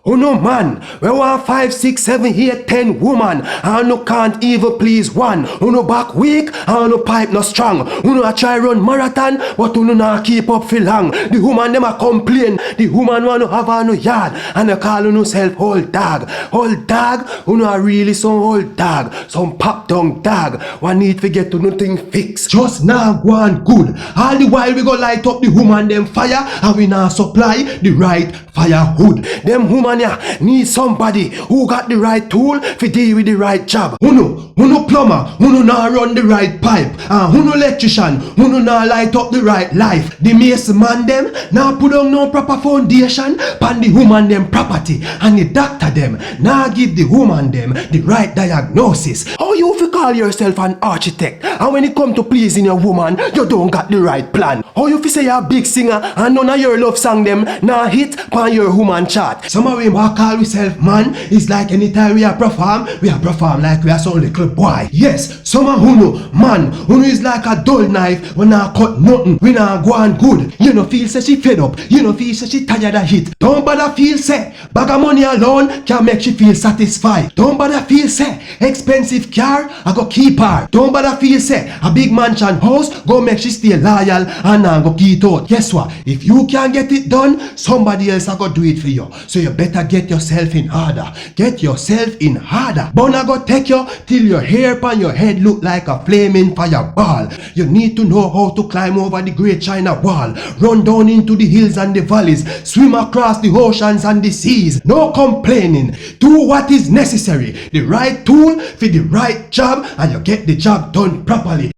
Oh no man, we want 5, 6, 7, 8, 10 woman, and no can't even please one. No back weak, and no pipe no strong. No a try run marathon, but no not keep up for long. The woman them a complain, the woman want to have a no yard, and they call no self old dog. Old dog, no a really some old dog, some pop down dog. One need to get to nothing fixed. Just now go on good. All the while we go light up the woman them fire, and we now supply the right firewood. Them woman ya need somebody who got the right tool to deal with the right job. Who no plumber, who no now run the right pipe, and who no electrician, who no now light up the right life. The mason man them now put on no proper foundation pan the woman them property, and the doctor them now give the woman them the right diagnosis. How you fi call yourself an architect, and when it come to pleasing your woman, you don't got the right plan? How you fi say you're a big singer and none of your love song them now hit pan your woman chart? Some of we might call ourselves man is like anytime we are perform like we are some little boy. Yes, some of who know man who is like a dull knife when I cut nothing, we not go on good. You know feel say she fed up, you know feel say she tired of hit. Don't bother feel say bag of money alone can make she feel satisfied. Don't bother feel say expensive car I go keep her. Don't bother feel say a big mansion house go make she stay loyal and now go keep out. Guess what? If you can't get it done, somebody else I go do it for you. So you better get yourself in order. Get yourself in order. But I go take you till your hair upon your head look like a flaming fireball. You need to know how to climb over the Great China Wall, run down into the hills and the valleys, swim across the oceans and the seas. No complaining. Do what is necessary. The right tool for the right job, and you get the job done properly.